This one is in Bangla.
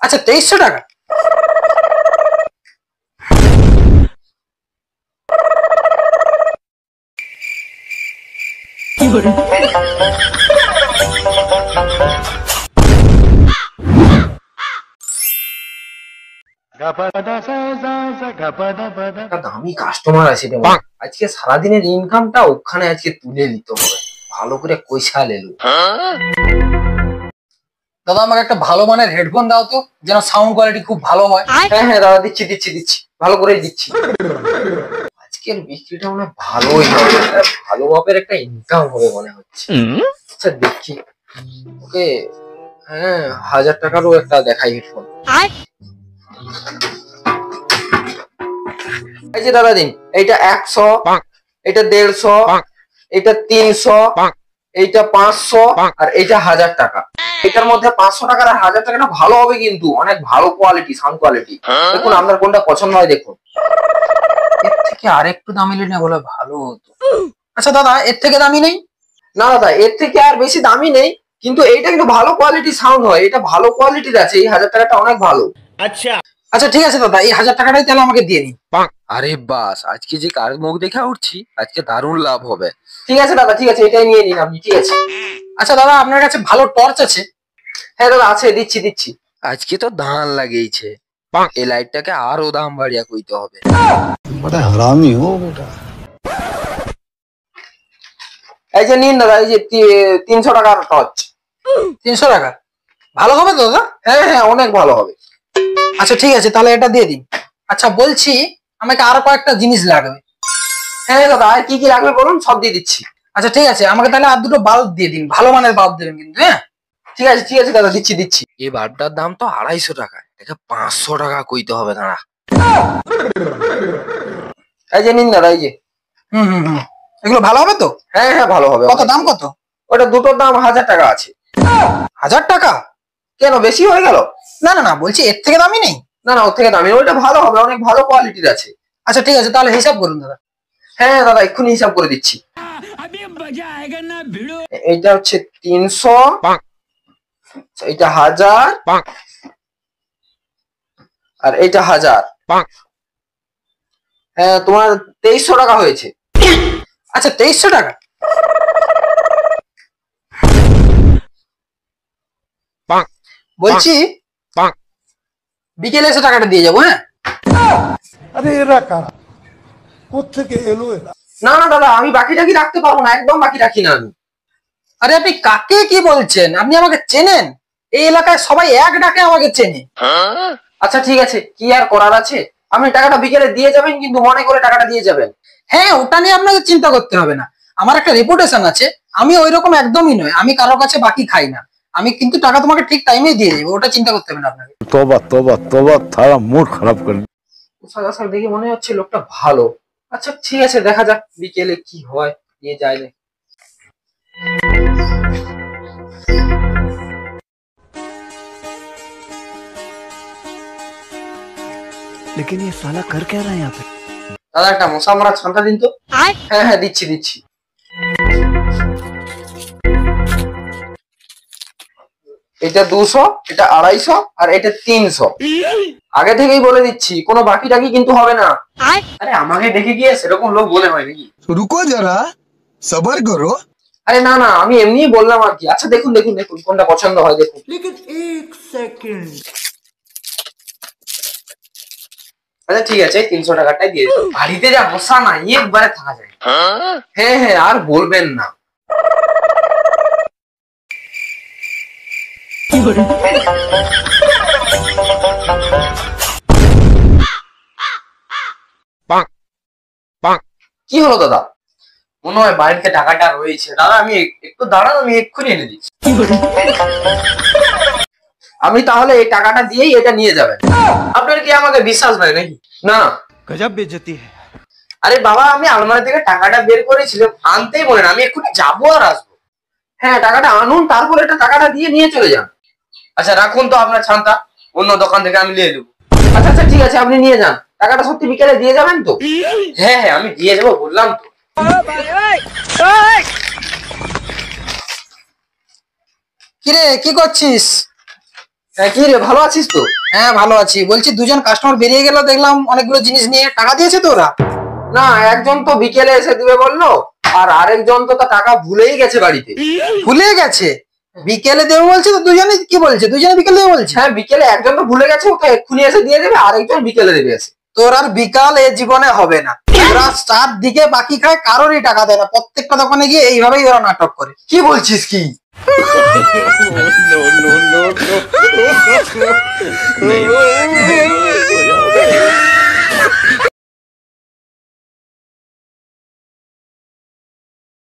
আচ্ছা 2300 টাকা। দামি কাস্টমার আছে রে, আজকে সারাদিনের ইনকামটা ওখানে আজকে তুলে নিতে হবে, ভালো করে কইসা লেলু। দাদা আমাকে একটা ভালো মানের হেডফোন দাও তো, যেন সাউন্ড কোয়ালিটি খুব ভালো হয়। হ্যাঁ হ্যাঁ দাদা দিচ্ছি দিচ্ছি দিচ্ছি, ভালো করেই দিচ্ছি। আজকের বিক্রিটা মনে ভালোই হবে, ভালো মাপের একটা ইনকাম হবে মনে হচ্ছে। আচ্ছা দেখি ওকে, হ্যাঁ 1000 টাকারও একটা দেখাই হেডফোন। এই যে দাদা দিন, এইটা 100, এটা 150, এটা 300, এইটা 500 আর এইটা 1000 টাকা। এটার মধ্যে 500 টাকার আর 1000 টাকাটা ভালো হবে, কিন্তু অনেক ভালো কোয়ালিটি, সাউন্ড কোয়ালিটি। দেখুন আপনার কোনটা পছন্দ হয় দেখুন। এর থেকে আর একটু দামি নিলে বলে ভালো হতো। আচ্ছা দাদা এর থেকে দামি নেই? না দাদা এর থেকে আর বেশি দামি নেই, কিন্তু এইটা কিন্তু ভালো কোয়ালিটি সাউন্ড হয়, এটা ভালো কোয়ালিটির আছে, এই 1000 টাকাটা অনেক ভালো। আচ্ছা আচ্ছা ঠিক আছে দাদা, এই 1000 টাকাটাই তাহলে আমাকে দিয়ে দিন। আরে বাস, আজকে যে কার মুখ দেখে উঠছি, আজকে দারুণ লাভ হবে। ঠিক আছে দাদা, ঠিক আছে এটাই নিয়ে নিন আপনি, ঠিক আছে। আচ্ছা দাদা আপনার কাছে ভালো টর্চ আছে? হ্যাঁ দাদা আছে, দিচ্ছি দিচ্ছি। আজকে তো ধান লাগিয়েছে, এই লাইটটাকে আরো দাম বাড়িয়া কইতে হবে। বড় হারামি হো বেটা। এই যে নিন দাদা, এই যে 300 টাকার টর্চ। 300 টাকা ভালো হবে তো দাদা? হ্যাঁ হ্যাঁ অনেক ভালো হবে। আচ্ছা ঠিক আছে তাহলে এটা দিয়ে দিন। আচ্ছা বলছি আমাকে আরো কয়েকটা জিনিস লাগবে। হ্যাঁ দাদা আর কি কি লাগবে বলুন, সব দিয়ে দিচ্ছি। আচ্ছা ঠিক আছে আমাকে তাহলে আর দুটো বাল্ব দিয়ে দিন, ভালো মানের বাল্ব দেবেন কিন্তু। হ্যাঁ ঠিক আছে ঠিক আছে দাদা, দিচ্ছি দিচ্ছি। এই বাল্বটার দাম তো 250 টাকা, এটা 500 টাকা কইতে হবে দাঁড়া। এই যে নিন দাদা, এই যে। এগুলো ভালো হবে তো? হ্যাঁ হ্যাঁ ভালো হবে। কত দাম কত? ওটা দুটোর দাম 1000 টাকা আছে। 1000 টাকা কেন, বেশি হয়ে গেল? না না না বলছি এর থেকে দামি নেই? না না ওর থেকে দামি, ওইটা ভালো হবে, অনেক ভালো কোয়ালিটির আছে। আচ্ছা ঠিক আছে তাহলে হিসাব করুন দাদা। হ্যাঁ দাদা এক্ষুনি হিসাব করে দিচ্ছি। এইটা হচ্ছে 300, এইটা 1000 আর এইটা 1000। হ্যাঁ তোমার 2300 টাকা হয়েছে। আচ্ছা 2300 টাকা। বলছি বিকেলে এসে টাকাটা দিয়ে যাবো। হ্যাঁ আরে এরা কারা, কোত্থেকে এলো এরা? না না দাদা আমি বাকি টাকি রাখতে পারবো না, একদম বাকি রাখি না আমি। আরে আপনি কাকে কি বলছেন, আপনি আমাকে চেনেন? এই এলাকায় সবাই এক ডাকে আমাকে চেনে। আচ্ছা ঠিক আছে, কি আর করার আছে, আপনি টাকাটা বিকেলে দিয়ে যাবেন, কিন্তু মনে করে টাকাটা দিয়ে যাবেন। হ্যাঁ ওটা নিয়ে আপনাকে চিন্তা করতে হবে না, আমার একটা রেপুটেশন আছে, আমি ওইরকম একদমই নয়, আমি কারোর কাছে বাকি খাই না। আমি কিন্তু টাকা তোমাকে ঠিক টাইমে দিয়ে দেবো, ওটা চিন্তা করতে হবে না আপনাকে। তোবা তোবা তোবা, তারা মুড খারাপ করে। পোশাক আশাক দেখে মনে হচ্ছে লোকটা ভালো। আচ্ছা ঠিক আছে দেখা যাক বিকেলে কি হয়, দিয়ে যায়। लेकिन ये साला कर क्या रहा है यहाँ पे? दादा একটা মশা মারা ছানটা দিন তো। হ্যাঁ হ্যাঁ দিচ্ছি দিচ্ছি। এটা 200, এটা 250 আর এটা 300। আগে থেকেই বলে দিচ্ছি কোনো বাকি টাকি কিন্তু হবে না। আরে আমাকে দেখে গিয়ে সেরকম লোক বলে হয় নাকি? রুকো যারা, সবার করো। আরে না না আমি এমনিই বললাম আর কি। আচ্ছা দেখুন দেখুন দেখুন কোনটা পছন্দ হয় দেখুন। लेकिन 1 সেকেন্ড। আচ্ছা ঠিক আছে 300 টাকাটাই দিয়ে দিন। বাড়িতে যা মশা না একবারে থাকা যায়। হ্যাঁ হ্যাঁ আর বলবেন না। কি হলো দাদা? মনে হয় বাড়িতে টাকাটা রয়েছে। দাদা আমি একটু দাঁড়ান, আমি এক্ষুনি এনে দিচ্ছি। আপনি তাহলে এই টাকাটা দিয়েই এটা নিয়ে যাবেন। আপনার কি আমাকে বিশ্বাস নাই নাকি? না গজব বেইজ্জতি। আরে বাবা আমি আলমারি থেকে টাকাটা বের করেছিলাম, আনতেই বলেন, আমি এক্ষুনি যাবো আর আসবো। হ্যাঁ টাকাটা আনুন, তারপর এটা টাকাটা দিয়ে নিয়ে চলে যান। আচ্ছা রাখুন তো আপনার ছানটা, অন্য দোকান থেকে আমি নিয়ে নেবো। আচ্ছা আচ্ছা ঠিক আছে আপনি নিয়ে যান। টাকাটা সত্যি বিকেলে দিয়ে যাবেন তো? হ্যাঁ হ্যাঁ আমি দিয়ে যাবো বললাম তো। কিরে কি করছিস? কি রে, ভালো আছিস তো? হ্যাঁ ভালো আছি। বলছি দুজন কাস্টমার বেরিয়ে গেল, দেখলাম অনেকগুলো জিনিস নিয়ে। টাকা দিয়েছে তো ওরা? না, একজন তো বিকেলে এসে দিবে বললো, আর আরেকজন তো তার টাকা ভুলেই গেছে বাড়িতে। ভুলে গেছে? বিকেলে দেবে বলছে তো দুজনে, কি বলছে দুজনে বিকেলে দেবে বলছে? হ্যাঁ, বিকেলে একজন তো ভুলে গেছে, ওকে এক্ষুনি এসে দিয়ে দেবে, আরেকজন বিকেলে দেবে এসে। তোর আর বিকাল এ জীবনে হবে না। ওরা 4 দিকে বাকি খায়, কারোরই টাকা দেয় না। প্রত্যেকটা দোকানে গিয়ে এইভাবেই ওরা নাটক করে। কি বলছিস কি? no, no, no, no.